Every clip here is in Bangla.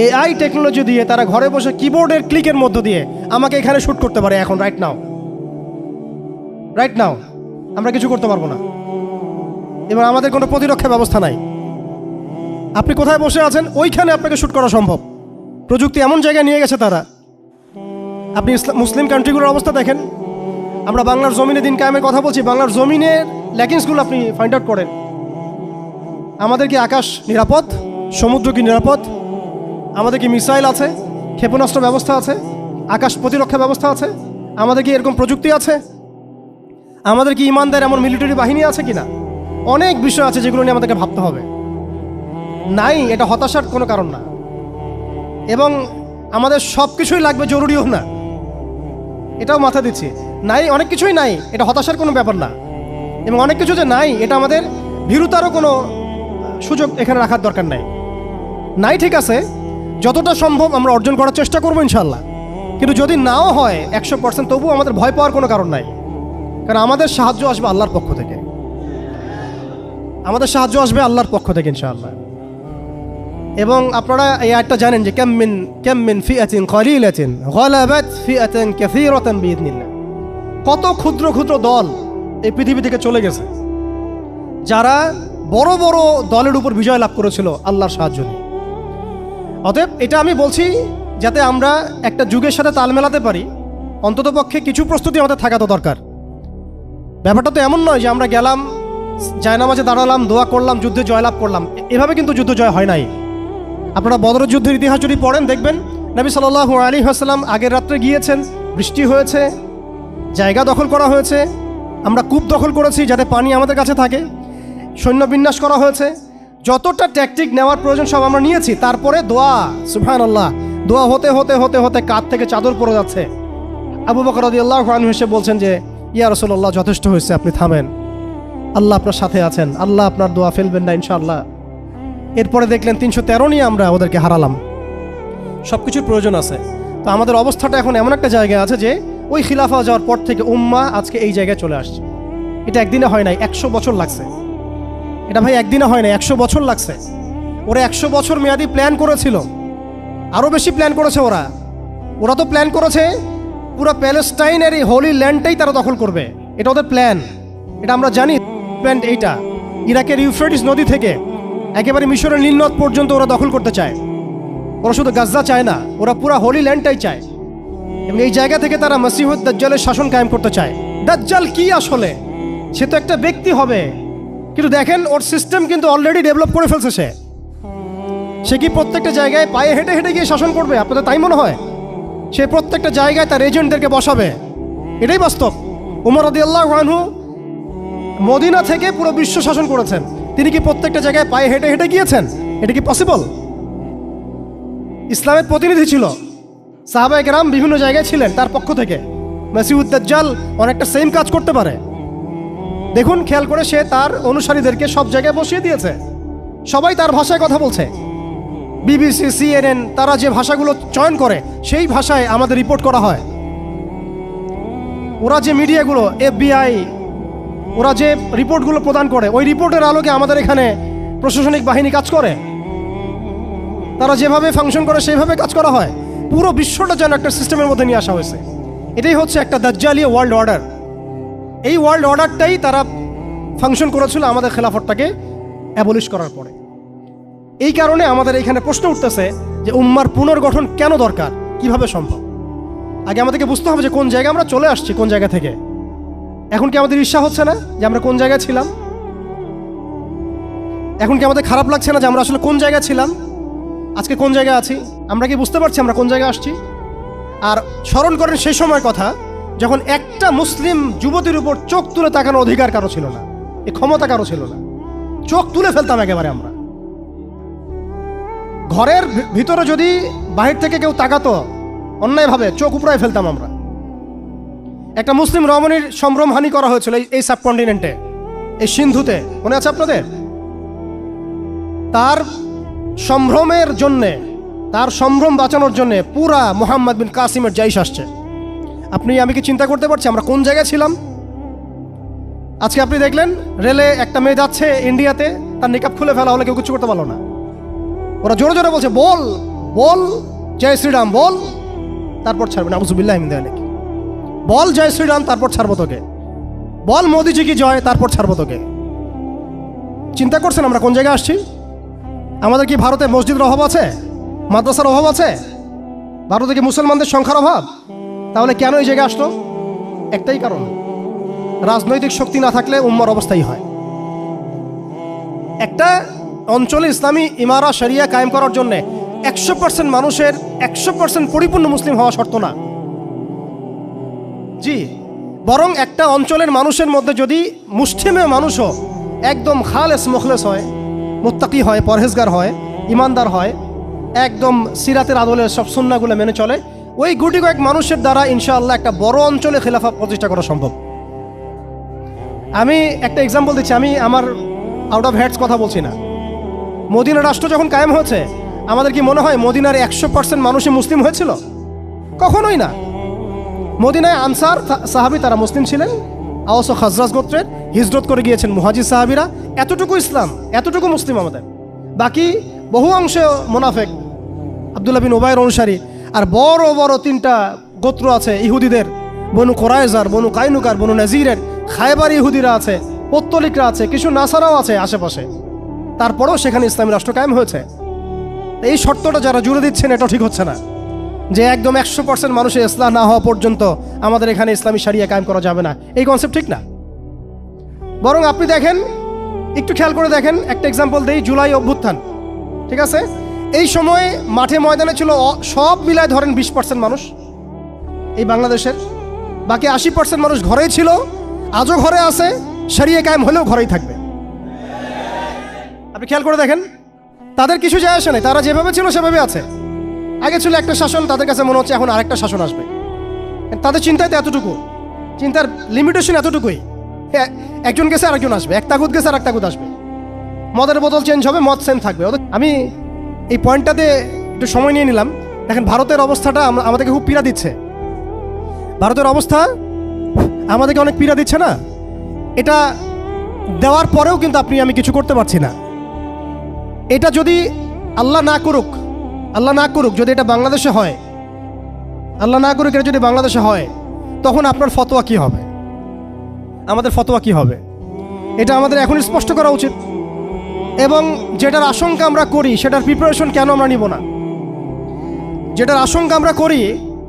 এআই টেকনোলজি দিয়ে তারা ঘরে বসে কিবোর্ডের ক্লিকের মধ্য দিয়ে আমাকে এখানে শ্যুট করতে পারে এখন রাইট নাও আমরা কিছু করতে পারবো না, এবং আমাদের কোনো প্রতিরক্ষা ব্যবস্থা নাই। আপনি কোথায় বসে আছেন ওইখানে আপনাকে শ্যুট করা সম্ভব। প্রযুক্তি এমন জায়গায় নিয়ে গেছে তারা। আপনি মুসলিম কান্ট্রিগুলোর অবস্থা দেখেন। আমরা বাংলার জমিনে দিন কায়েমের কথা বলছি, বাংলার জমিনের ল্যাকিংসগুলো আপনি ফাইন্ড আউট করেন। আমাদের কি আকাশ নিরাপদ? সমুদ্র কি নিরাপদ? আমাদের কি মিসাইল আছে, ক্ষেপণাস্ত্র ব্যবস্থা আছে, আকাশ প্রতিরক্ষা ব্যবস্থা আছে? আমাদের কি এরকম প্রযুক্তি আছে? আমাদের কি ইমানদার এমন মিলিটারি বাহিনী আছে কিনা? অনেক বিষয় আছে যেগুলো নিয়ে আমাদেরকে ভাবতে হবে। নাই, এটা হতাশার কোনো কারণ না। এবং আমাদের সব কিছুই লাগবে, জরুরিও না, এটাও মাথা দিচ্ছি। নাই, অনেক কিছুই নাই, এটা হতাশার কোনো ব্যাপার না। এবং অনেক কিছু যে নাই, এটা আমাদের ভীরুতারও কোনো সুযোগ এখানে রাখার দরকার নাই, ঠিক আছে। যতটা সম্ভব আমরা অর্জন করার চেষ্টা করবো ইনশাল্লাহ। কিন্তু যদি নাও হয় 100%, তবুও আমাদের ভয় পাওয়ার কোনো কারণ নাই। কারণ আমাদের সাহায্য আসবে আল্লাহর পক্ষ থেকে, আল্লাহর পক্ষ থেকে ইনশাআল্লাহ। এবং আপনারা এই আয়াতটা জানেন যে কাম মিন ফিআতিন কলিলাতিন গালাবাত ফিআতান কাসীরাতান বিইذনিল্লাহ। কত ক্ষুদ্র ক্ষুদ্র দল এই পৃথিবী থেকে চলে গেছে, যারা বড় বড় দলের উপর বিজয় লাভ করেছিল আল্লাহর সাহায্য নিয়ে। অতএব এটা আমি বলছি যাতে আমরা একটা যুগের সাথে তাল মেলাতে পারি, অন্ততপক্ষে কিছু প্রস্তুতি আমাদের থাকা তো দরকার। ব্যাপারটা তো এমন নয় যে আমরা গেলাম, জায়নামাজে দাঁড়ালাম, দোয়া করলাম, যুদ্ধে জয়লাভ করলাম। এভাবে কিন্তু যুদ্ধ জয় হয় নাই। আপনারা বদরের যুদ্ধের ইতিহাস যদি পড়েন দেখবেন, নবী সাল্লাল্লাহু আলাইহি ওয়াসাল্লাম আগের রাত্রে গিয়েছেন, বৃষ্টি হয়েছে, জায়গা দখল করা হয়েছে, আমরা কূপ দখল করেছি যাতে পানি আমাদের কাছে থাকে, সৈন্য বিন্যাস করা হয়েছে, যতটা ট্যাকটিক নেওয়ার প্রয়োজন সব আমরা নিয়েছি। তারপরে দোয়া, সুবহানাল্লাহ, দোয়া হতে হতে হতে হতে কাঁধ থেকে চাদর পড়ে যাচ্ছে। আবু বকর রাদিয়াল্লাহু আনহু এসে বলছেন যে ইয়া রাসূলুল্লাহ, যথেষ্ট হয়েছে, আপনি থামেন, আল্লাহ আপনার সাথে আছেন, আল্লাহ আপনার দোয়া ফেলবেন না ইনশাআল্লাহ। এরপরে দেখলেন 313 নিয়ে আমরা ওদেরকে হারালাম। সব কিছুর প্রয়োজন আছে। তো আমাদের অবস্থাটা এখন এমন একটা জায়গায় আছে যে ওই খিলাফা যাওয়ার পর থেকে উম্মাহ আজকে এই জায়গায় চলে আসছে। এটা একদিনে হয় নাই, 100 বছর লাগছে। এটা ভাই একদিনে হয় নাই, 100 বছর লাগছে। ওরা 100 বছর মেয়াদি প্ল্যান করেছিল, আরও বেশি প্ল্যান করেছে ওরা তো প্ল্যান করেছে পুরো প্যালেস্টাইনের এই হোলি ল্যান্ডটাই তারা দখল করবে। এটা ওদের প্ল্যান, এটা আমরা জানি। প্ল্যান এইটা ইরাকের ইউফ্রেটিস নদী থেকে একেবারে মিশরের নীল নদ পর্যন্ত ওরা দখল করতে চায়। ওরা শুধু গাজা চায় না, ওরা পুরো হোলি ল্যান্ডটাই চায়। এবং এই জায়গা থেকে তারা মসিহুদ দাজ্জালের শাসন কায়েম করতে চায়। দাজ্জাল কি আসলে? সে তো একটা ব্যক্তি হবে, কিন্তু দেখেন ওর সিস্টেম কিন্তু অলরেডি ডেভেলপ করে ফেলছে। সে কি প্রত্যেকটা জায়গায় পায়ে হেঁটে হেঁটে গিয়ে শাসন করবে? আপনাদের তাই মনে হয়? সে প্রত্যেকটা জায়গায় তার এজেন্টদেরকে বসাবে, এটাই বাস্তব। ওমর রাদিয়াল্লাহু আনহু মদিনা থেকে পুরো বিশ্ব শাসন করেছেন। তিনি কি প্রত্যেকটা জায়গায় পায়ে হেঁটে হেঁটে গিয়েছেন? এটা কি পসিবল? ইসলামের প্রতিনিধি ছিল, সাহাবায়ে কেরাম বিভিন্ন জায়গায় ছিলেন তার পক্ষ থেকে। মসিহুদ দাজ্জাল অনেকটা সেম কাজ করতে পারে। দেখুন, খেয়াল করে, সে তার অনুসারীদেরকে সব জায়গায় বসিয়ে দিয়েছে, সবাই তার ভাষায় কথা বলছে। বিবিসি, CNN, তারা যে ভাষাগুলো চয়ন করে সেই ভাষায় আমাদের রিপোর্ট করা হয়। ওরা যে মিডিয়াগুলো, FBI, ওরা যে রিপোর্টগুলো প্রদান করে, ওই রিপোর্টের আলোকে আমাদের এখানে প্রশাসনিক বাহিনী কাজ করে। তারা যেভাবে ফাংশন করে সেইভাবে কাজ করা হয়। পুরো বিশ্বটা যেন একটা সিস্টেমের মধ্যে নিয়ে আসা হয়েছে। এটাই হচ্ছে একটা দাজ্জালীয় ওয়ার্ল্ড অর্ডার। এই ওয়ার্ল্ড অর্ডারটাই তারা ফাংশন করেছিল আমাদের খেলাফতটাকে অ্যাবলিশ করার পরে। এই কারণে আমাদের এখানে প্রশ্ন উঠতেছে যে উম্মার পুনর্গঠন কেন দরকার, কিভাবে সম্ভব? আগে আমাদেরকে বুঝতে হবে যে কোন জায়গায় আমরা চলে আসছি, কোন জায়গা থেকে। এখন কি আমাদের ঈর্ষা হচ্ছে না যে আমরা কোন জায়গায় ছিলাম? এখন কি আমাদের খারাপ লাগছে না যে আমরা আসলে কোন জায়গায় ছিলাম, আজকে কোন জায়গায় আছি? আমরা কি বুঝতে পারছি আমরা কোন জায়গায় আসছি? আর স্মরণ করেন সেই সময়ের কথা যখন একটা মুসলিম যুবতীর উপর চোখ তুলে তাকানোর অধিকার কারো ছিল না, এই ক্ষমতা কারো ছিল না। চোখ তুলে ফেলতাম একেবারে আমরা। ঘরের ভিতরে যদি বাহির থেকে কেউ তাকাতো অন্যায়ভাবে, চোখ উপড়ায় ফেলতাম আমরা। একটা মুসলিম রমণীর সম্ভ্রমহানি করা হয়েছিল এই সাবকন্টিনেন্টে, এই সিন্ধুতে, মনে আছে আপনাদের? তার সম্ভ্রমের জন্যে, তার সম্ভ্রম বাঁচানোর জন্যে পুরা মুহাম্মদ বিন কাসিমের জাইশ আসছে। আপনি আমি কি চিন্তা করতে পারছি আমরা কোন জায়গায় ছিলাম? আজকে আপনি দেখলেন রেলে একটা মেয়ে যাচ্ছে ইন্ডিয়াতে, তার নিকাব খুলে ফেলা হলে কেউ কিছু করতে পারলো না। ওরা জোরে জোরে বলছে বল বল জয় শ্রীরাম বল, তারপর ছাড়বে না, আউযুবিল্লাহি মিন যালিক। বল জয় শ্রীরাম, তারপর ছাড়বো তোকে। বল মোদিজি কি জয়, তারপর ছাড়বো তোকে। চিন্তা করছেন আমরা কোন জায়গায় আসছি? আমাদের কি ভারতে মসজিদের অভাব আছে, মাদ্রাসার অভাব আছে? ভারতে কি মুসলমানদের সংখ্যার অভাব? তাহলে কেন এই জায়গায় আসলো? একটাই কারণ, রাজনৈতিক শক্তি না থাকলে উম্মার অবস্থাই হয়। একটা অঞ্চলে ইসলামী ইমারা শরিয়া কায়েম করার জন্য 100% মানুষের 100% পরিপূর্ণ মুসলিম হওয়া শর্ত না। জি, বরং একটা অঞ্চলের মানুষের মধ্যে যদি মুসলিমে মানুষও একদম খালেস মুখলেস হয়, মুত্তাকি হয়, পরহেজগার হয়, ইমানদার হয়, একদম সিরাতের আদলে সব সুন্নাহগুলো মেনে চলে, ওই গুটি কয়েক মানুষের দ্বারা ইনশাআল্লাহ একটা বড় অঞ্চলে খেলাফা প্রতিষ্ঠা করা সম্ভব। আমি একটা এক্সাম্পল দিচ্ছি, আমি আমার আউট অফ হেডস কথা বলছি না। মদিনা রাষ্ট্র যখন কায়েম হয়েছে, আমাদের কি মনে হয় মদিনার 100% মানুষই মুসলিম হয়েছিল? কখনোই না। মদিনায় আনসার সাহাবি তারা মুসলিম ছিলেন, আওস ও খাজরাজ গোত্রের, হিজরত করে গিয়েছেন মুহাজির সাহাবিরা, এতটুকু ইসলাম, এতটুকু মুসলিম আমাদের। বাকি বহু অংশে মুনাফেক, আব্দুল্লাহ বিন উবাইর অনুসারী, আর বড় বড় 3টা গোত্র আছে ইহুদিদের, বনু কোরাইজার, বনু কাইনুকার, বনু নাজিরের, খায়বার ইহুদিরা আছে, পত্তলিকরা আছে, কিছু নাসারাও আছে আশেপাশে। তারপরেও সেখানে ইসলামী রাষ্ট্র কায়েম হয়েছে। এই শর্তটা যারা জুড়ে দিচ্ছেন, এটা ঠিক হচ্ছে না যে একদম 100% মানুষের ইসলাম না হওয়া পর্যন্ত আমাদের এখানে ইসলামী শরিয়া কায়েম করা যাবে না। এই কনসেপ্ট ঠিক না। বরং আপনি দেখেন, একটু খেয়াল করে দেখেন, একটা এক্সাম্পল দেই, জুলাই অভ্যুত্থান, ঠিক আছে? এই সময় মাঠে ময়দানে ছিল সব মিলায় ধরেন 20% মানুষ এই বাংলাদেশের, বাকি 80% মানুষ ঘরেই ছিল, আজও ঘরে আছে, শরিয়া কায়েম হলেও ঘরেই থাকবে। আপনি খেয়াল করে দেখেন, তাদের কিছু যায় আসে নাই, তারা যেভাবে ছিল সেভাবে আছে। আগে ছিল একটা শাসন, তাদের কাছে মনে হচ্ছে এখন আরেকটা শাসন আসবে। তাদের চিন্তায় তো এতটুকু, চিন্তার লিমিটেশন এতটুকুই। একজন গেছে আরেকজন আসবে, এক তাগুত গেছে আর এক তাগুত আসবে, মদের বোতল চেঞ্জ হবে, মদ সেম থাকবে। আমি এই পয়েন্টটাতে একটু সময় নিয়ে নিলাম। দেখেন ভারতের অবস্থাটা আমাদেরকে খুব পীড়া দিচ্ছে। ভারতের অবস্থা আমাদেরকে অনেক পীড়া দিচ্ছে না? এটা দেওয়ার পরেও কিন্তু আমি কিছু করতে পারছি না। এটা যদি আল্লাহ না করুক যদি এটা বাংলাদেশে হয়, আল্লাহ না করুক এটা যদি বাংলাদেশে হয়, তখন আপনার ফতোয়া কি হবে, আমাদের ফতোয়া কি হবে? এটা আমাদের এখন স্পষ্ট করা উচিত। এবং যেটার আশঙ্কা আমরা করি, সেটার প্রিপারেশন কেন আমরা নিব না? যেটার আশঙ্কা আমরা করি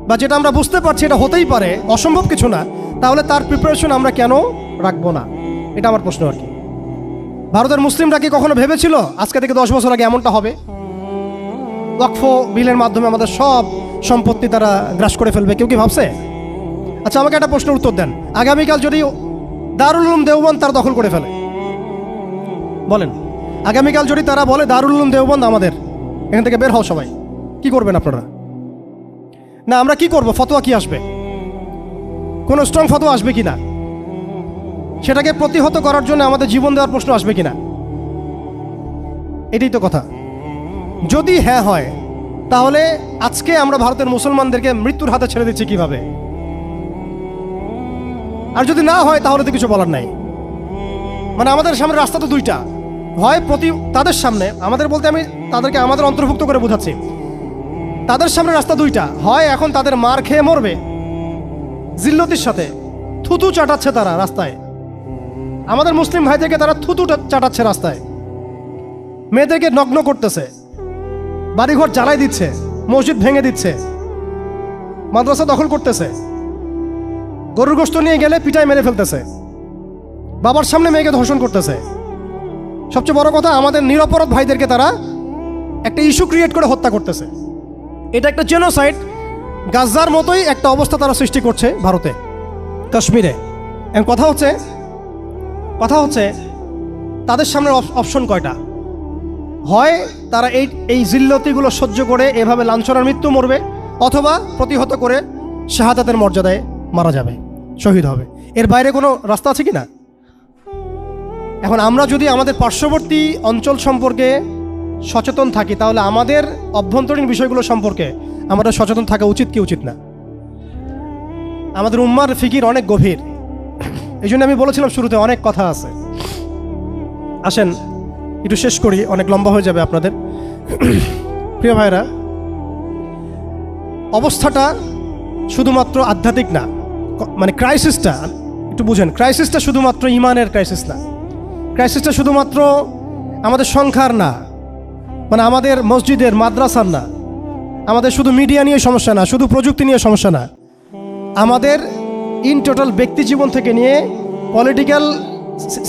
বা যেটা আমরা বুঝতে পারছি এটা হতেই পারে, অসম্ভব কিছু না, তাহলে তার প্রিপারেশন আমরা কেন রাখবো না? এটা আমার প্রশ্ন আর কি। ভারতের মুসলিমরা কি কখনো ভেবেছিল আজকে থেকে 10 বছর আগে এমনটা হবে? ওয়াকফ বিলের মাধ্যমে আমাদের সব সম্পত্তি তারা গ্রাস করে ফেলবে, কেউ কি ভাবছে? আচ্ছা, আমাকে একটা প্রশ্নের উত্তর দেন। আগামীকাল যদি দারুল উলুম দেওবন্দ তারা দখল করে ফেলে, বলেন, আগামীকাল যদি তারা বলে দারুল উলুম দেওবন্দ আমাদের, এখান থেকে বের হও সবাই, কি করবেন আপনারা? না, আমরা কি করব? ফতোয়া কি আসবে? কোনো স্ট্রং ফতোয়া আসবে কিনা? সেটাকে প্রতিহত করার জন্য আমাদের জীবন দেওয়ার প্রশ্ন আসবে কিনা? এটাই তো কথা। যদি হ্যাঁ হয়, তাহলে আজকে আমরা ভারতের মুসলমানদেরকে মৃত্যুর হাতে ছেড়ে দিচ্ছি কিভাবে? আর যদি না হয়, তাহলে তো কিছু বলার নাই। মানে আমাদের সামনে রাস্তা তো দুইটা, হয় তাদের সামনে, আমাদের বলতে আমি তাদেরকে আমাদের অন্তর্ভুক্ত করে বোঝাচ্ছি, তাদের সামনে রাস্তা দুইটা, হয় এখন তাদের মার খেয়ে মরবে জিল্লতির সাথে, থুতু চাটাচ্ছে তারা রাস্তায়, আমাদের মুসলিম ভাইদেরকে তারা থুতু চাটাচ্ছে রাস্তায়, মেয়েদেরকে নগ্ন করতেছে, বাড়িঘর জ্বালাই দিচ্ছে, মসজিদ ভেঙে দিচ্ছে, মাদ্রাসা দখল করতেছে, গরুর গোশত নিয়ে গেলে পিটায় মেরে ফেলতেছে, বাবার সামনে মেয়েকে ধর্ষণ করতেছে। সবচেয়ে বড় কথা, আমাদের নিরপরাধ ভাইদেরকে তারা একটা ইস্যু ক্রিয়েট করে হত্যা করতেছে। এটা একটা জেনোসাইড, গাজার মতোই একটা অবস্থা তারা সৃষ্টি করছে ভারতে, কাশ্মীরে। এখন কথা হচ্ছে তাদের সামনে অপশন কয়টা? হয় তারা এই জিল্লতিগুলো সহ্য করে এভাবে লাঞ্ছনার মৃত্যু মরবে, অথবা প্রতিহত করে শাহাদাতের মর্যাদায় মারা যাবে, শহীদ হবে। এর বাইরে কোনো রাস্তা আছে কি না? এখন আমরা যদি আমাদের পার্শ্ববর্তী অঞ্চল সম্পর্কে সচেতন থাকি, তাহলে আমাদের অভ্যন্তরীণ বিষয়গুলো সম্পর্কে আমাদের সচেতন থাকা উচিত কি উচিত না? আমাদের উম্মার ফিকির অনেক গভীর, এই জন্য আমি বলেছিলাম শুরুতে অনেক কথা আছে। আসেন একটু শেষ করি, অনেক লম্বা হয়ে যাবে আপনাদের। প্রিয় ভাইরা, অবস্থাটা শুধুমাত্র আধ্যাত্মিক না, মানে ক্রাইসিসটা একটু বুঝেন, ক্রাইসিসটা শুধুমাত্র ইমানের ক্রাইসিস না, ক্রাইসিসটা শুধুমাত্র আমাদের সংখ্যার না, মানে আমাদের মসজিদের মাদ্রাসার না, আমাদের শুধু মিডিয়া নিয়ে সমস্যা না, শুধু প্রযুক্তি নিয়ে সমস্যা না, আমাদের ইন টোটাল ব্যক্তি জীবন থেকে নিয়ে পলিটিক্যাল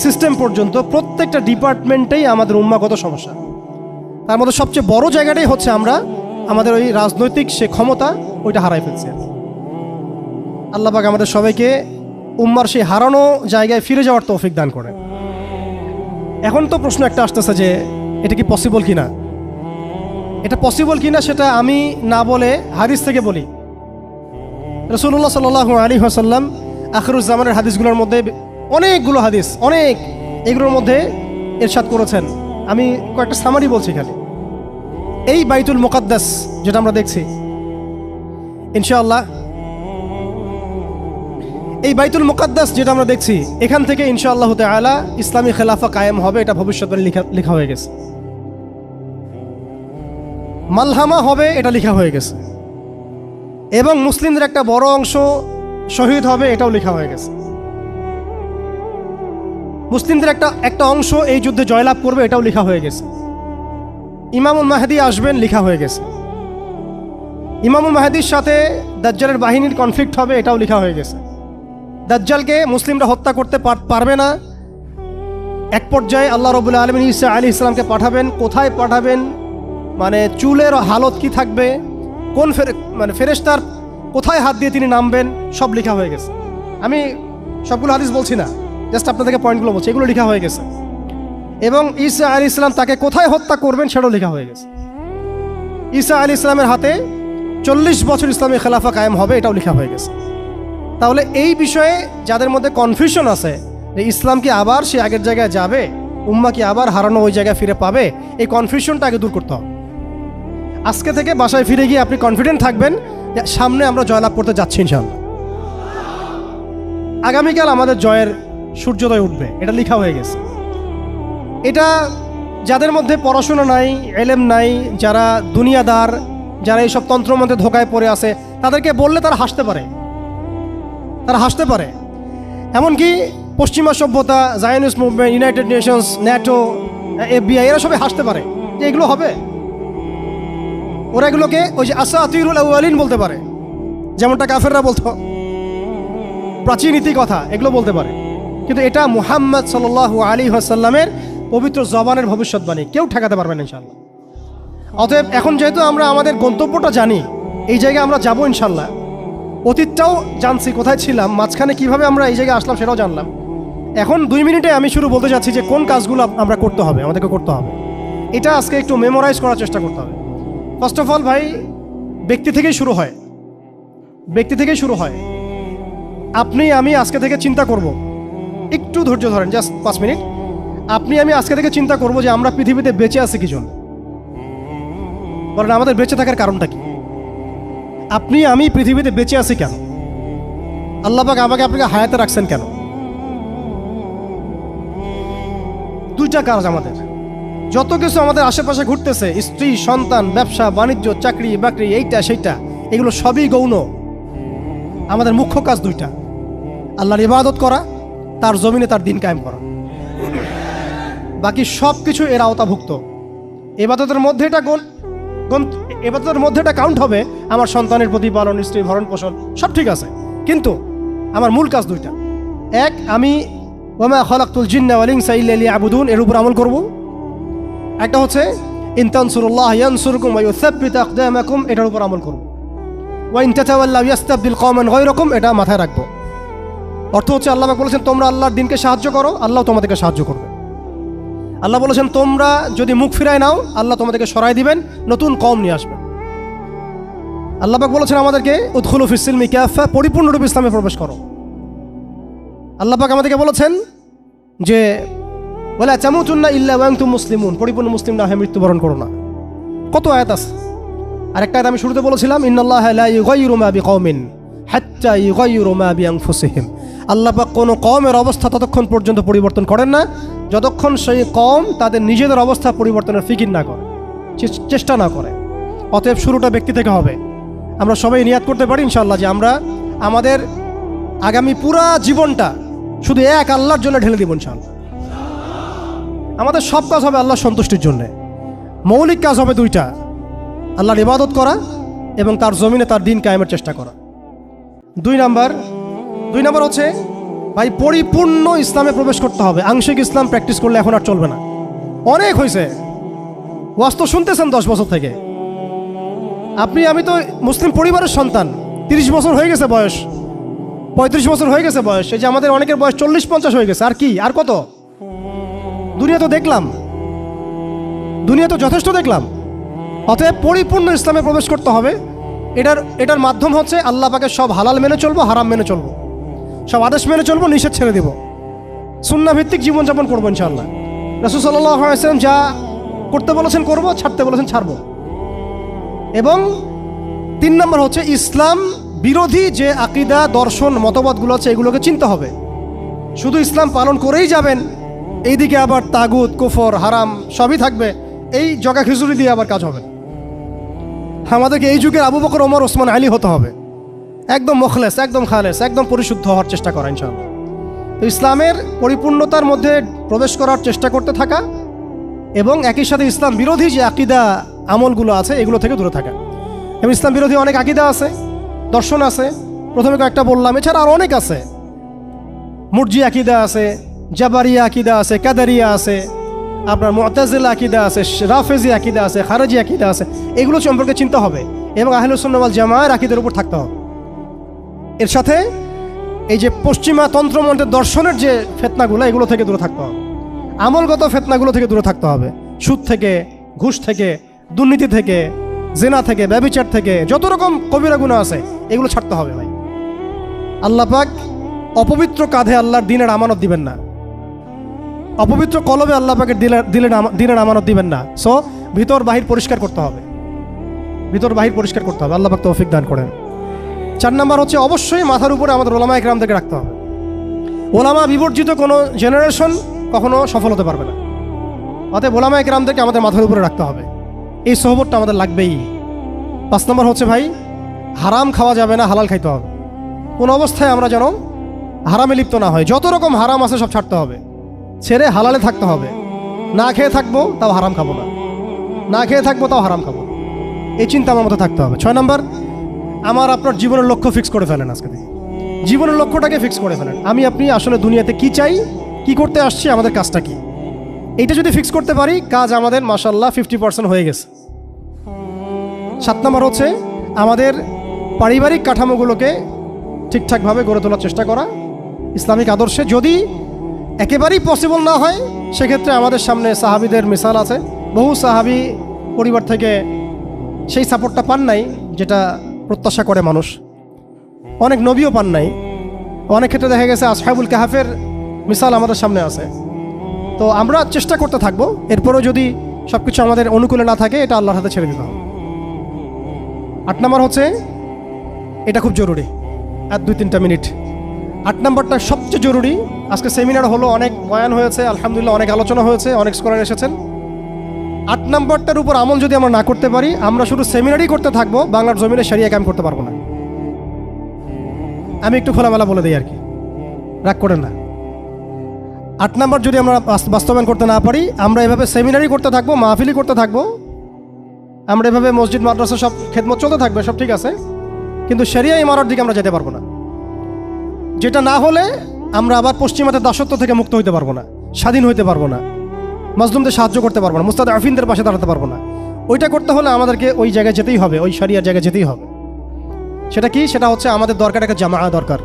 সিস্টেম পর্যন্ত প্রত্যেকটা ডিপার্টমেন্টেই আমাদের উম্মাগত সমস্যা। তার মধ্যে সবচেয়ে বড় জায়গাটাই হচ্ছে আমরা আমাদের ওই রাজনৈতিক সে ক্ষমতা ওইটা হারাই ফেলছি। আল্লাহ পাক আমাদের সবাইকে উম্মার সেই হারানো জায়গায় ফিরে যাওয়ার তৌফিক দান করে। এখন তো প্রশ্ন একটা আসতেছে যে এটা কি পসিবল কিনা, এটা পসিবল কিনা সেটা আমি না বলে হাদিস থেকে বলি। রাসূলুল্লাহ সাল্লাল্লাহু আলাইহি ওয়াসাল্লাম আখিরুজ্জামানের হাদিসগুলোর মধ্যে অনেকগুলো হাদিস, অনেক এগুলোর মধ্যে ইরশাদ করেছেন। আমি কয়েকটা সামারি বলছি খালি। এই বাইতুল মুকাদ্দাস যেটা আমরা দেখছি, ইনশাআল্লাহ এই বাইতুল মুকাদ্দাস যেটা আমরা দেখছি, এখান থেকে ইনশাআল্লাহ তাআলা ইসলামী খেলাফা কায়েম হবে, এটা ভবিষ্যৎবাণী লেখা হয়ে গেছে। মালহামা হবে, এটা লেখা হয়ে গেছে। এবং মুসলিমদের একটা বড় অংশ শহীদ হবে, এটাও লেখা হয়ে গেছে। মুসলিমদের একটা অংশ এই যুদ্ধে জয়লাভ করবে, এটাও লেখা হয়ে গেছে। ইমামুল মাহদী আসবেন, লেখা হয়ে গেছে। ইমামুল মাহদীর সাথে দাজ্জালের বাহিনীর কনফ্লিক্ট হবে, এটাও লেখা হয়ে গেছে। দাজ্জালকে মুসলিমরা হত্যা করতে পারবে না। এক পর্যায়ে আল্লাহ রাব্বুল আলামিন ঈসা আলাইহিস সালামকে পাঠাবেন। কোথায় পাঠাবেন, মানে চুলের হালত কি থাকবে, কোন ফেরেশতার কোথায় হাত দিয়ে তিনি নামবেন, সব লেখা হয়ে গেছে। আমি সবগুলো হাদিস বলছি না, জাস্ট আপনাদেরকে পয়েন্টগুলো বলছি, এগুলো লেখা হয়ে গেছে। এবং ঈসা আলাইহিস সালাম তাকে কোথায় হত্যা করবেন সেটাও লেখা হয়ে গেছে। ঈসা আলাইহিস সালামের হাতে 40 বছর ইসলামী খেলাফা কায়েম হবে, এটাও লেখা হয়ে গেছে। তাহলে এই বিষয়ে যাদের মধ্যে কনফিউশন আছে যে ইসলাম কি আবার সে আগের জায়গায় যাবে, উম্মাহ কি আবার হারানো ওই জায়গায় ফিরে পাবে, এই কনফিউশনটা আগে দূর করতে হবে। আজকে থেকে বাসায় ফিরে গিয়ে আপনি কনফিডেন্ট থাকবেন যে সামনে আমরা জয়লাভ করতে যাচ্ছি ইনশাআল্লাহ। আগামীকাল আমাদের জয়ের সূর্যোদয় উঠবে, এটা লেখা হয়ে গেছে। এটা যাদের মধ্যে পড়াশোনা নাই, এলেম নাই, যারা দুনিয়াদার, যারা এইসব তন্ত্রমন্ত্রে ধোকায় পড়ে আছে, তাদেরকে বললে তারা হাসতে পারে, তারা হাসতে পারে। এমনকি পশ্চিমা সভ্যতা, Zionist movement, United Nations, NATO, FBI, এরা সবাই হাসতে পারে যে এগুলো হবে। ওরা এগুলোকে ওই যে আসাতিরুল আউয়ালিন বলতে পারে, যেমনটা কাফেররা বলতো, প্রাচীন নীতি কথা, এগুলো বলতে পারে। কিন্তু এটা মুহাম্মদ সাল্লাল্লাহু আলাইহি ওয়াসাল্লামের পবিত্র জবানের ভবিষ্যৎবাণী, কেউ ঠেকাতে পারবে না ইনশাআল্লাহ। অতএব এখন যেহেতু আমরা আমাদের গন্তব্যটা জানি, এই জায়গায় আমরা যাব ইনশাআল্লাহ, অতীতটাও জানছি কোথায় ছিলাম, মাঝখানে কিভাবে আমরা এই জায়গায় আসলাম সেটাও জানলাম। এখন 2 মিনিটে আমি শুরু বলতে চাচ্ছি যে কোন কাজগুলো আমরা করতে হবে, আমাদেরকে করতে হবে। এটা আজকে একটু মেমোরাইজ করার চেষ্টা করতে হবে। ফার্স্ট অফ অল ভাই, ব্যক্তি থেকেই শুরু হয়, ব্যক্তি থেকেই শুরু হয়। আপনি আমি আজকে থেকে চিন্তা করব, একটু ধৈর্য ধরেন, জাস্ট 5 মিনিট। আপনি আমি আজকে থেকে চিন্তা করব যে আমরা পৃথিবীতে বেঁচে আছি কি জন্য, বলেন আমাদের বেঁচে থাকার কারণটা কি? আপনি আমি পৃথিবীতে বেঁচে আছি কেন? আল্লাহ পাক আমাকে আপনাকে হায়াতে রাখছেন কেন? 2টা কাজ আমাদের। যত কিছু আমাদের আশেপাশে ঘুরতেছে, স্ত্রী, সন্তান, ব্যবসা বাণিজ্য, চাকরি বাকরি, এইটা সেইটা, এগুলো সবই গৌণ। আমাদের মুখ্য কাজ 2টা, আল্লাহর ইবাদত করা, তার জমিনে তার দিন কায়েম করা। বাকি সব কিছু এর আওতাভুক্ত। ইবাদতের মধ্যে এটা কাউন্ট হবে, আমার সন্তানের প্রতিপালন, স্ত্রী ভরণ পোষণ সব ঠিক আছে, কিন্তু আমার মূল কাজ 2টা। এক, আমি ওয়ামা খালাকতুল জিন্না ওয়াল ইনসা ইল্লা লিয়াবুদুন, এর উপর আমল করব। একটা হচ্ছে ইন তানসুরুল্লাহ ইয়ানসুরকুম ওয়া ইউসাব্বিত আকদামাকুম, এটার উপর আমল করব। ওয়া ইন তাতাওয়াল্লাউ ইয়াস্তাবদিল কওমান গায়রাকুম, এটা মাথায় রাখবো। অর্থ হচ্ছে আল্লাহ পাক বলেছেন তোমরা আল্লাহর দিনকে সাহায্য করো, আল্লাহ তোমাদেরকে সাহায্য করবে। আল্লাহ বলেছেন তোমরা যদি মুখ ফিরায় নাও, আল্লাহ তোমাদেরকে সরাই দিবেন, নতুন কওম নিয়ে আসবেন। আল্লাহ পাক বলেছেন আমাদেরকে উদখুলু ফিস সিলমি কাফা, পরিপূর্ণরূপে ইসলামে প্রবেশ করো। আল্লাহ পাক আমাদেরকে বলেছেন যে ওয়ালা তামুতুন্না ইল্লা ওয়া আনতুম মুসলিমুন, পরিপূর্ণ মুসলিম না হয়ে মৃত্যুবরণ করো না। কত আয়াত আছে। আরেকটা আয়াত আমি শুরুতে বলেছিলাম, ইন্নাল্লাহা লা ইউগাইয়িরু মা বিকওমিন হাত্তা ইউগাইয়িরু মা বিআনফুসিহিম। আল্লাহ পাক কোনো কওমের অবস্থা ততক্ষণ পর্যন্ত পরিবর্তন করেন না যতক্ষণ সেই কওম তাদের নিজেদের অবস্থা পরিবর্তনের ফিকির না করে, চেষ্টা না করে। অতএব শুরুটা ব্যক্তি থেকে হবে। আমরা সবাই নিয়াত করতে পারি ইনশাআল্লাহ যে আমরা আমাদের আগামী পুরা জীবনটা শুধু এক আল্লাহর জন্য ঢেলে দিব ইনশাআল্লাহ। আমাদের সব কাজ হবে আল্লাহর সন্তুষ্টির জন্যে। মৌলিক কাজ হবে দুইটা, আল্লাহর ইবাদত করা এবং তার জমিনে তার দিন কায়েমের চেষ্টা করা। দুই নাম্বার হচ্ছে ভাই পরিপূর্ণ ইসলামে প্রবেশ করতে হবে। আংশিক ইসলাম প্র্যাকটিস করলে এখন আর চলবে না, অনেক হয়েছে। ওয়াজ তো শুনতেছেন 10 বছর থেকে। আমি তো মুসলিম পরিবারের সন্তান, 30 বছর হয়ে গেছে বয়স, 35 বছর হয়ে গেছে বয়স। এই যে আমাদের অনেকের বয়স 40-50 হয়ে গেছে। আর কি, আর কত? দুনিয়া তো দেখলাম, দুনিয়া তো যথেষ্ট দেখলাম। অতএব পরিপূর্ণ ইসলামে প্রবেশ করতে হবে। এটার মাধ্যম হচ্ছে আল্লাহ পাকের সব হালাল মেনে চলবো, হারাম মেনে চলবো, সব আদেশ মেনে চলবো, নিষেধ ছেড়ে দেব, সুন্নাহ ভিত্তিক জীবনযাপন করবো ইনশাআল্লাহ। রাসূল সাল্লাল্লাহু আলাইহি ওয়াসাল্লাম যা করতে বলেছেন করবো, ছাড়তে বলেছেন ছাড়বো। এবং 3 নম্বর হচ্ছে ইসলাম বিরোধী যে আকীদা, দর্শন, মতবাদগুলো আছে এগুলোকে চিনতে হবে। শুধু ইসলাম পালন করেই যাবেন, এইদিকে আবার তাগুত, কুফর, হারাম সবই থাকবে, এই জগা খিচুড়ি দিয়ে আবার কাজ হবে। আমাদেরকে এই যুগের আবু বকর, ওমর, ওসমান, আলী হতে হবে, একদম মুখলেস, একদম খালেস, একদম পরিশুদ্ধ হওয়ার চেষ্টা করা ইনশাআল্লাহ। তো ইসলামের পরিপূর্ণতার মধ্যে প্রবেশ করার চেষ্টা করতে থাকা এবং একই সাথে ইসলাম বিরোধী যে আকীদা আমলগুলো আছে এগুলো থেকে দূরে থাকা। এবং ইসলাম বিরোধী অনেক আকীদা আছে, দর্শন আছে, প্রথমে কয়েকটা বললাম, এছাড়া আরও অনেক আছে। মুরজি আকীদা আছে, জাবারিয়া আকীদা আছে, কাদারিয়া আছে, আপনার মুতাজিলা আকীদা আছে, রাফেজি আকীদা আছে, খারেজি আকীদা আছে। এগুলো সম্পর্কে চিন্তা হবে এবং আহলুস সুন্নাহ ওয়াল জামাআর আকীদার উপর থাকতে হবে। এর সাথে এই যে পশ্চিমা তন্ত্রমন্ত্রের দর্শনের যে ফিতনাগুলো এগুলো থেকে দূরে থাকতে হবে, আমলগত ফিতনাগুলো থেকে দূরে থাকতে হবে। সুদ থেকে, ঘুষ থেকে, দুর্নীতি থেকে, জিনা থেকে, ব্যভিচার থেকে, যত রকম কবিরা গুনাহ আছে এগুলো ছাড়তে হবে ভাই। আল্লাহ পাক অপবিত্র কাঁধে আল্লাহর দ্বীনের আমানত দিবেন না, অপবিত্র কলবে আল্লাহ পাকের দ্বীনের আমানত দিবেন না। সো ভিতর বাহির পরিষ্কার করতে হবে, ভিতর বাহির পরিষ্কার করতে হবে। আল্লাহ পাক তৌফিক দান করেন। 4 নম্বর হচ্ছে অবশ্যই মাথার উপরে আমাদের ওলামা ইকরামদেরকে রাখতে হবে। ওলামা বিবর্জিত কোনো জেনারেশন কখনো সফল হতে পারবে না। অতএব ওলামা ইকরামদেরকে আমাদের মাথার উপরে রাখতে হবে, এই সোহবতটা আমাদের লাগবেই। 5 নম্বর হচ্ছে ভাই হারাম খাওয়া যাবে না, হালাল খাইতে হবে। কোন অবস্থায় আমরা যেন হারামে লিপ্ত না হয়। যত রকম হারাম আছে সব ছাড়তে হবে, ছেড়ে হালালে থাকতে হবে। না খেয়ে থাকবো তাও হারাম খাবো না, না খেয়ে থাকবো তাও হারাম খাবো, এই চিন্তা আমার মতো থাকতে হবে। 6 নম্বর আমার আপনার জীবনের লক্ষ্য ফিক্স করে ফেলেন। আজকে থেকে জীবনের লক্ষ্যটাকে ফিক্স করে ফেলেন। আপনি আসলে দুনিয়াতে কি চাই, কি করতে আসছি, আমাদের কাজটা কি, এইটা যদি ফিক্স করতে পারি কাজ আমাদের মাশাআল্লাহ 50% হয়ে গেছে। 7 নম্বর হচ্ছে আমাদের পারিবারিক কাঠামোগুলোকে ঠিকঠাকভাবে গড়ে তোলার চেষ্টা করা ইসলামিক আদর্শে। যদি একেবারেই পসিবল না হয় সেক্ষেত্রে আমাদের সামনে সাহাবীদের মিসাল আছে। বহু সাহাবী পরিবার থেকে সেই সাপোর্টটা পান নাই যেটা প্রত্যাশা করে মানুষ, অনেক নবীও পান নাই। অনেক ক্ষেত্রে দেখা গেছে আসহাবুল কাহাফের মিসাল আমাদের সামনে আছে। তো আমরা চেষ্টা করতে থাকবো, এরপরও যদি সব কিছু আমাদের অনুকূলে না থাকে এটা আল্লাহর হাতে ছেড়ে দিতে হবে। 8 নম্বর হচ্ছে, এটা খুব জরুরি, আর 2-3টা মিনিট। 8 নম্বরটা সবচেয়ে জরুরি। আজকে সেমিনার হলো, অনেক বয়ান হয়েছে, আলহামদুলিল্লাহ অনেক আলোচনা হয়েছে, অনেক স্কলার এসেছেন। 8 নম্বরটার উপর আমল যদি আমরা না করতে পারি, আমরা শুধু সেমিনারই করতে থাকবো, বাংলার জমিনে শরিয়া কায়েম করতে পারবো না। আমি একটু খোলামেলা বলে দিই আর কি, রাগ করেন না। 8 নম্বর যদি আমরা বাস্তবায়ন করতে না পারি, আমরা এভাবে সেমিনারই করতে থাকবো, মাহফিলই করতে থাকবো, আমরা এভাবে মসজিদ মাদ্রাসা সব খেদমত চলতে থাকবে, সব ঠিক আছে, কিন্তু শরিয়া ইমারতের দিকে আমরা যেতে পারবো না। যেটা না হলে আমরা আবার পশ্চিমাদের দাসত্ব থেকে মুক্ত হইতে পারবো না, স্বাধীন হইতে পারবো না, মাজলুমদের সাহায্য করতে পারবো না, মুস্তাদআফিনদের পাশে দাঁড়াতে পারবো না। ওইটা করতে হলে আমাদেরকে ওই জায়গায় যেতেই হবে, ওই শরিয়ার জায়গায় যেতেই হবে। সেটা কি? সেটা হচ্ছে আমাদের দরকার একটা জামাআ দরকার।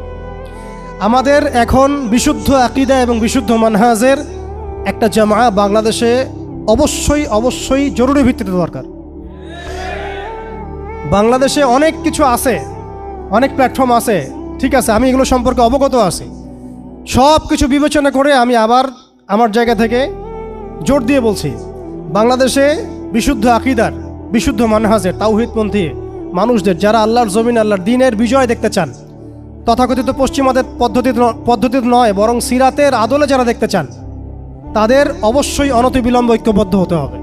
আমাদের এখন বিশুদ্ধ আকীদা এবং বিশুদ্ধ মানহাজের একটা জামাআ বাংলাদেশে অবশ্যই অবশ্যই জরুরি ভিত্তিতে দরকার। বাংলাদেশে অনেক কিছু আছে, অনেক প্ল্যাটফর্ম আছে, ঠিক আছে, আমি এগুলো সম্পর্কে অবগত আছি। সব কিছু বিবেচনা করে আমি আবার আমার জায়গা থেকে জোর দিয়ে বলছি, বাংলাদেশে বিশুদ্ধ আকীদার, বিশুদ্ধ মানহাজের, তাওহীদপন্থী মানুষদের, যারা আল্লাহর জমিন, আল্লাহর দ্বীনের বিজয় দেখতে চান, তথাকথিত পশ্চিমাদের পদ্ধতি নয় বরং সিরাতের আদলে যারা দেখতে চান, তাদের অবশ্যই অনতিবিলম্বে ঐক্যবদ্ধ হতে হবে।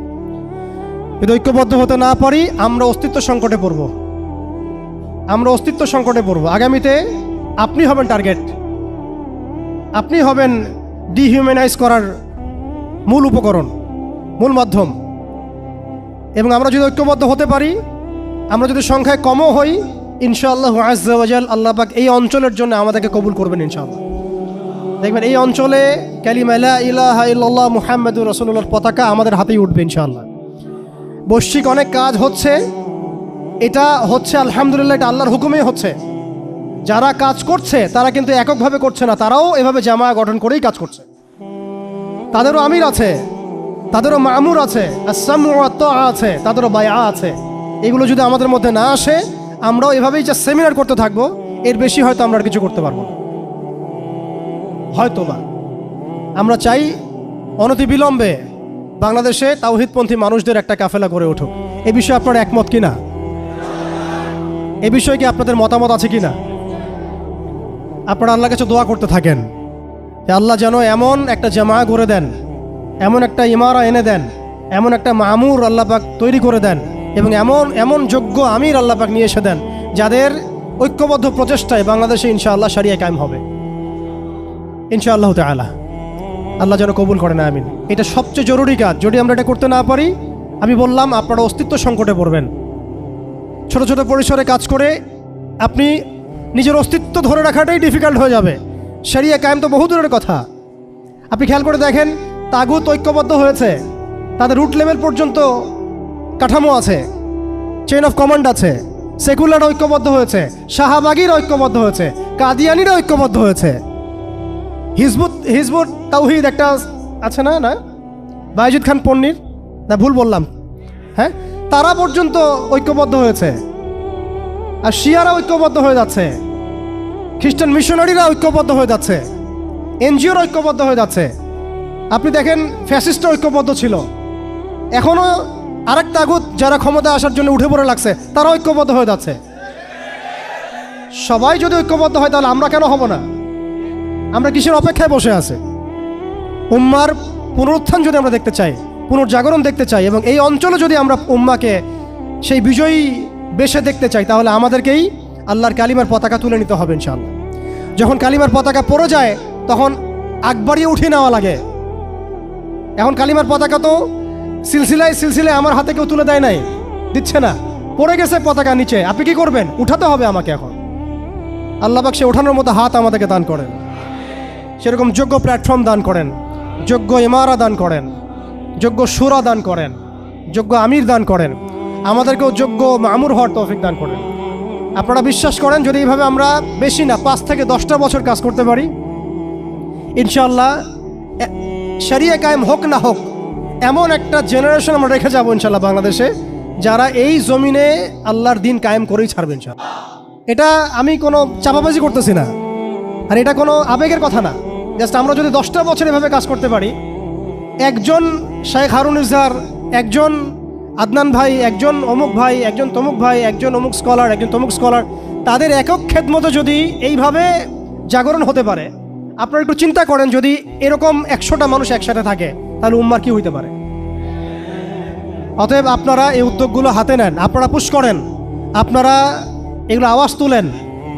যদি ঐক্যবদ্ধ হতে না পারি আমরা অস্তিত্ব সংকটে পড়ব। আমরা অস্তিত্ব সংকটে পড়ব। আগামীতে আপনি হবেন টার্গেট, আপনি হবেন ডিহিউম্যানাইজ করার মূল উপকরণ, মূল মাধ্যম। এবং আমরা যদি ঐক্যবদ্ধ হতে পারি, আমরা যদি সংখ্যায় কমও হই, ইনশাআল্লাহু আযজা ওয়া জাল আল্লাহ পাক এই অঞ্চলের জন্য আমাদেরকে কবুল করবেন ইনশাআল্লাহ। দেখবেন এই অঞ্চলে কালিমা লা ইলাহা ইল্লাল্লাহ মুহাম্মাদুর রাসূলুল্লাহর পতাকা আমাদের হাতেই উঠবে ইনশাআল্লাহ। বৈশ্বিক অনেক কাজ হচ্ছে, এটা হচ্ছে আলহামদুলিল্লাহ, এটা আল্লাহর হুকুমেই হচ্ছে। যারা কাজ করছে তারা কিন্তু এককভাবে করছে না, তারাও এভাবে জামা গঠন করেই কাজ করছে। তাদেরও আমির আছে, তাদেরও মামুর আছে, আস-সামউ ওয়াত তাআ আছে, তাদেরও বায়আ আছে। এগুলো যদি আমাদের মধ্যে না আসে, আমরাও এভাবেই যে সেমিনার করতে থাকবো, এর বেশি হয়তো আমরা আর কিছু করতে পারবো না, হয়তোবা। আমরা চাই অনতিবিলম্বে বাংলাদেশে তাওহীদপন্থী মানুষদের একটা কাফেলা গড়ে উঠুক। এ বিষয়ে আপনারা একমত কিনা? এ বিষয়ে কি আপনাদের মতামত আছে কিনা? আপনারা আল্লাহর কাছে দোয়া করতে থাকেন যে আল্লাহ যেন এমন একটা জামা গড়ে দেন, এমন একটা ইমারা এনে দেন, এমন একটা মামুর আল্লাহ পাক তৈরি করে দেন, এবং এমন যোগ্য আমির আল্লাহ পাক নিয়ে এসে দেন, যাদের ঐক্যবদ্ধ প্রচেষ্টায় বাংলাদেশে ইনশাআল্লাহ শরিয়া কায়েম হবে ইনশাআল্লাহ তাআলা। আল্লাহ যেন কবুল করেন, আমিন। এটা সবচেয়ে জরুরি কাজ। যদি আমরা এটা করতে না পারি, আমি বললাম আপনারা অস্তিত্ব সংকটে পড়বেন। ছোট ছোট পরিসরে কাজ করে আপনি নিজের অস্তিত্ব ধরে রাখাটাই ডিফিকাল্ট হয়ে যাবে। শরিয়া কায়েম তো বহু দূরের কথা। আপনি খেয়াল করে দেখেন, তাগুত ঐক্যবদ্ধ হয়েছে, তাদের রুট লেভেল পর্যন্ত কাঠামো আছে, চেইন অফ কমান্ড আছে। সেকুলার ঐক্যবদ্ধ হয়েছে, শাহবাগীর ঐক্যবদ্ধ হয়েছে, কাদিয়ানিরা ঐক্যবদ্ধ হয়েছে, হিজবুত তাওহীদ একটা আছে না, বায়েজিদ খান পন্নির, না ভুল বললাম, হ্যাঁ, তারা পর্যন্ত ঐক্যবদ্ধ হয়েছে। আর শিয়ারা ঐক্যবদ্ধ হয়ে যাচ্ছে, খ্রিস্টান মিশনারিরা ঐক্যবদ্ধ হয়ে যাচ্ছে, এনজিওর ঐক্যবদ্ধ হয়ে যাচ্ছে। আপনি দেখেন ফ্যাসিস্ট ঐক্যবদ্ধ ছিল, এখনও আরেক তাগুত যারা ক্ষমতা আসার জন্য উঠে পড়ে লাগছে, তারা ঐক্যবদ্ধ হয়ে যাচ্ছে। সবাই যদি ঐক্যবদ্ধ হয়, তাহলে আমরা কেন হব না? আমরা কিসের অপেক্ষায় বসে আছে? উম্মার পুনরুত্থান যদি আমরা দেখতে চাই, পুনর্জাগরণ দেখতে চাই, এবং এই অঞ্চলে যদি আমরা উম্মাকে সেই বিজয়ী বেশে দেখতে চাই, তাহলে আমাদেরকেই আল্লাহর কালিমার পতাকা তুলে নিতে হবে ইনশাআল্লাহ। যখন কালিমার পতাকা পড়ে যায়, তখন আগ বাড়িয়ে উঠিয়ে নেওয়া লাগে। এখন কালিমার পতাকা তো সিলসিলায় সিলসিলায় আমার হাতে কেউ তুলে দেয় নাই, দিচ্ছে না, পড়ে গেছে পতাকা নিচে। আপনি কি করবেন? উঠাতে হবে আমাকে এখন। আল্লাহ পাক সে ওঠানোর মতো হাত আমাদেরকে দান করেন, সেরকম যোগ্য প্ল্যাটফর্ম দান করেন, যোগ্য ইমারা দান করেন, যোগ্য শুরা দান করেন, যোগ্য আমির দান করেন, আমাদেরকেও যোগ্য মামুর হওয়ার তৌফিক দান করেন। আপনারা বিশ্বাস করেন, যদি এইভাবে আমরা বেশি না 5 থেকে 10টা বছর কাজ করতে পারি, ইনশাআল্লাহ শরিয়া কায়েম হোক না হোক, এমন একটা জেনারেশন আমরা রেখে যাবো ইনশাআল্লাহ বাংলাদেশে, যারা এই জমিনে আল্লাহর দিন কায়েম করেই ছাড়বে ইনশাআল্লাহ। এটা আমি কোনো চাপাবাজি করতেছি না, আর এটা কোনো আবেগের কথা না। জাস্ট আমরা যদি 10টা বছর এভাবে কাজ করতে পারি, একজন শেখ হারুন ইজহার, একজন আদনান ভাই, একজন অমুক ভাই, একজন তমুক ভাই, একজন অমুক স্কলার, একজন তমুক স্কলার, তাদের একক খেদমতে যদি এইভাবে জাগরণ হতে পারে, আপনারা একটু চিন্তা করেন, যদি এরকম 100টা মানুষ একসাথে থাকে, তাহলে উম্মার কি হইতে পারে? অতএব আপনারা এই উদ্যোগগুলো হাতে নেন, আপনারা পুশ করেন, আপনারা এগুলো আওয়াজ তুলেন।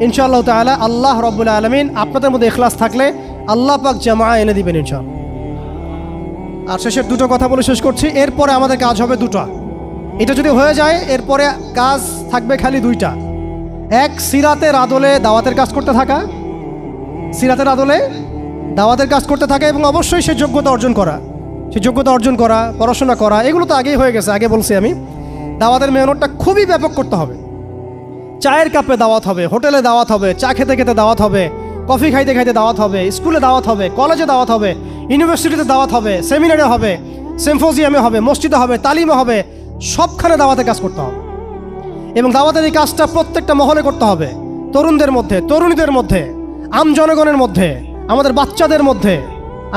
ইনশাআল্লাহ তাআলা আল্লাহ রাব্বুল আলামিন আপনাদের মধ্যে ইখলাস থাকলে আল্লাহ পাক জামা এনে দিবেন ইনশাআল্লাহ। আর শেষের দুটো কথা বলে শেষ করছি। এরপরে আমাদের কাজ হবে দুটো। এটা যদি হয়ে যায়, এরপরে কাজ থাকবে খালি 2টা। এক, সিরাতের আদলে দাওয়াতের কাজ করতে থাকা, সিরাতের আদলে দাওয়াতের কাজ করতে থাকা, এবং অবশ্যই সে যোগ্যতা অর্জন করা, পড়াশোনা করা, এগুলো তো আগেই হয়ে গেছে, আগে বলছি আমি। দাওয়াতের মেহনতটা খুবই ব্যাপক করতে হবে। চায়ের কাপে দাওয়াত হবে, হোটেলে দাওয়াত হবে, চা খেতে খেতে দাওয়াত হবে, কফি খাইতে খাইতে দাওয়াত হবে, স্কুলে দাওয়াত হবে, কলেজে দাওয়াত হবে, ইউনিভার্সিটিতে দাওয়াত হবে, সেমিনারে হবে, সিম্পোজিয়ামে হবে, মসজিদে হবে, তালিমে হবে, সবখানে দাওয়াতের কাজ করতে হবে। এবং দাওয়াতের এই কাজটা প্রত্যেকটা মহলে করতে হবে, তরুণদের মধ্যে, তরুণীদের মধ্যে, আম জনগণের মধ্যে, আমাদের বাচ্চাদের মধ্যে,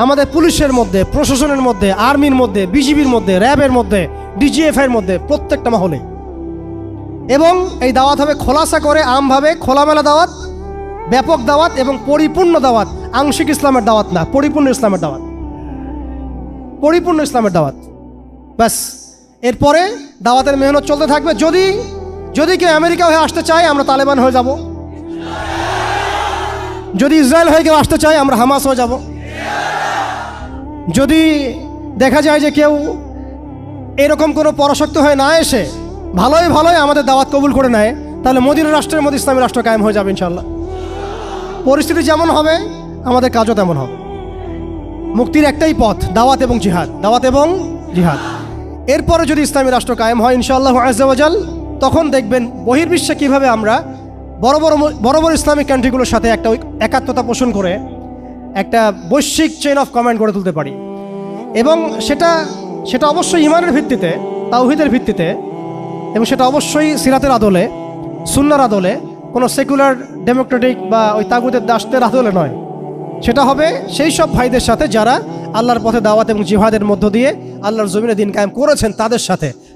আমাদের পুলিশের মধ্যে, প্রশাসনের মধ্যে, আর্মির মধ্যে, বিজিবির মধ্যে, র্যাবের মধ্যে, ডিজিএফআইয়ের মধ্যে, প্রত্যেকটা মহলে। এবং এই দাওয়াত হবে খোলাসা করে, আমভাবে খোলামেলা দাওয়াত, ব্যাপক দাওয়াত এবং পরিপূর্ণ দাওয়াত। আংশিক ইসলামের দাওয়াত না, পরিপূর্ণ ইসলামের দাওয়াত, পরিপূর্ণ ইসলামের দাওয়াত। ব্যাস, এরপরে দাওয়াতের মেহনত চলতে থাকবে। যদি যদি কেউ আমেরিকা হয়ে আসতে চায় আমরা তালেবান হয়ে যাব, যদি ইসরায়েল হয়ে কেউ আসতে চায় আমরা হামাস হয়ে যাব, যদি দেখা যায় যে কেউ এরকম কোনো পরাশক্তি হয়ে না এসে ভালোই ভালোই আমাদের দাওয়াত কবুল করে নেয়, তাহলে মদিনা রাষ্ট্রের মধ্যে ইসলামী রাষ্ট্র কায়েম হয়ে যাবে ইনশাআল্লাহ। পরিস্থিতি যেমন হবে আমাদের কাজও তেমন হবে। মুক্তির একটাই পথ, দাওয়াত এবং জিহাদ, দাওয়াত এবং জিহাদ। এরপরে যদি ইসলামী রাষ্ট্র কায়েম হয় ইনশাআল্লাহ আজ্জা ওয়া জাল, তখন দেখবেন বহির্বিশ্বে কীভাবে আমরা বড় বড় ইসলামিক কান্ট্রিগুলোর সাথে একটা একাত্মতা পোষণ করে একটা বৈশ্বিক চেইন অফ কমান্ড গড়ে তুলতে পারি। এবং সেটা অবশ্যই ইমানের ভিত্তিতে, তাওহীদের ভিত্তিতে, এবং সেটা অবশ্যই সিরাতের আদলে, সুন্নাহর আদলে, কোনো সেকুলার ডেমোক্রেটিক বা ওই তাগুতের দাসদের আদলে নয়। সেটা হবে সেই সব ভাইদের সাথে যারা আল্লাহর পথে দাওয়াত এবং জিহাদের মধ্য দিয়ে আল্লাহর জমিনে দিন কায়েম করেছেন,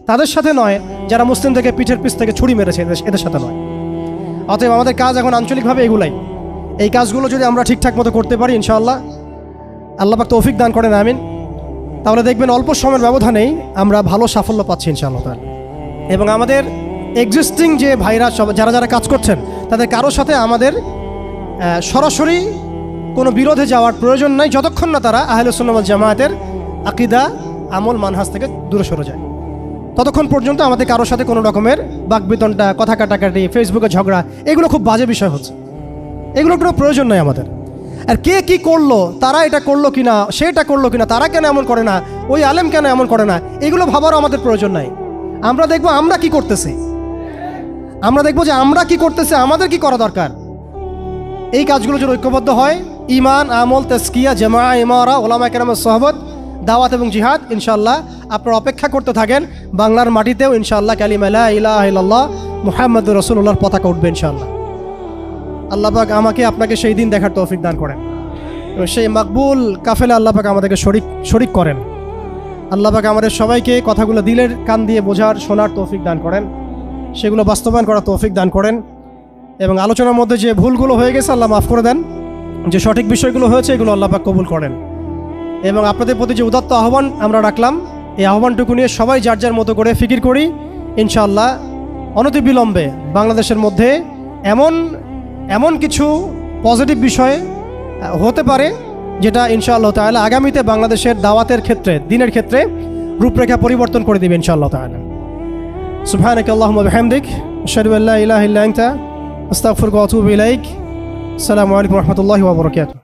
তাদের সাথে নয় যারা মুসলিমদেরকে পিঠের পিছ থেকে ছুরি মেরেছে, এদের সাথে নয়। অতএব আমাদের কাজ এখন আঞ্চলিকভাবে এগুলাই। এই কাজগুলো যদি আমরা ঠিকঠাক মতো করতে পারি ইনশাআল্লাহ, আল্লাহ পাক তৌফিক দান করেন, আমিন, তাহলে দেখবেন অল্প সময়ের ব্যবধানেই আমরা ভালো সাফল্য পাচ্ছি ইনশাআল্লাহ তাআলা। এবং আমাদের এক্সিস্টিং যে ভাইরা সব যারা কাজ করছেন তাদের কারোর সাথে আমাদের সরাসরি কোনো বিরোধে যাওয়ার প্রয়োজন নাই, যতক্ষণ না তারা আহলুস সুন্নাহ ওয়াল জামায়াতের আকীদা, আমল, মানহাজ থেকে দূরে সরে যায়। ততক্ষণ পর্যন্ত আমাদের কারোর সাথে কোনো রকমের বাকবিতণ্ডা, কথা কাটাকাটি, ফেসবুকে ঝগড়া, এগুলো খুব বাজে বিষয় হচ্ছে। এগুলোর কোনো প্রয়োজন নাই আমাদের। আর কে কি করলো, তারা এটা করলো কিনা, সেটা করলো কিনা, তারা কেন এমন করে না, ওই আলেম কেন এমন করে না, এগুলো ভাবারও আমাদের প্রয়োজন নাই। আমরা দেখবো আমরা কি করতেছি, আমরা দেখবো যে আমরা কি করতেছি, আমাদের কি করা দরকার। এই কাজগুলো যদি ঐক্যবদ্ধ হয়, ঈমান, আমল, তাজকিয়া, জামাআ, ইমারা, উলামা কেরামের সোহবত, দাওয়াত এবং জিহাদ, ইনশাআল্লাহ আপনারা অপেক্ষা করতে থাকেন। বাংলার মাটিতেও ইনশাআল্লাহ কালিমা লা ইলাহা ইল্লাল্লাহ মুহাম্মাদুর রাসূলুল্লাহর পতাকা উঠবে ইনশাআল্লাহ। আল্লাহ পাক আমাকে আপনাকে সেই দিন দেখার তৌফিক দান করেন এবং সেই মাকবুল কাফেলা আল্লাহ পাক আমাদেরকে শরীক করেন। আল্লাহ পাক আমাদের সবাইকে কথাগুলো দিলের কান দিয়ে বোঝার, শোনার তৌফিক দান করেন, সেগুলো বাস্তবায়ন করার তৌফিক দান করেন। এবং আলোচনার মধ্যে যে ভুলগুলো হয়ে গেছে আল্লাহ মাফ করে দেন, যে সঠিক বিষয়গুলো হয়েছে এগুলো আল্লাহ পাক কবুল করেন। এবং আপনাদের প্রতি যে উদাত্ত আহ্বান আমরা রাখলাম, এই আহ্বানটুকু নিয়ে সবাই যার যার মতো করে ফিকির করি। ইনশাআল্লাহ অনতিবিলম্বে বাংলাদেশের মধ্যে এমন কিছু পজিটিভ বিষয় হতে পারে যেটা ইনশাআল্লাহ তাআলা আগামীতে বাংলাদেশের দাওয়াতের ক্ষেত্রে, দিনের ক্ষেত্রে রূপরেখা পরিবর্তন করে দিবে ইনশাআল্লাহ তাআলা। সুবহানাকা আল্লাহুম্মা ওয়া বিহামদিক, আশহাদু আল্লা ইলাহা ইল্লা আনতা, আস্তাগফিরুকা ওয়া আতুবু ইলাইক। আসসালামু আলাইকুম ওয়া রাহমাতুল্লাহি ওয়া বারাকাতুহু।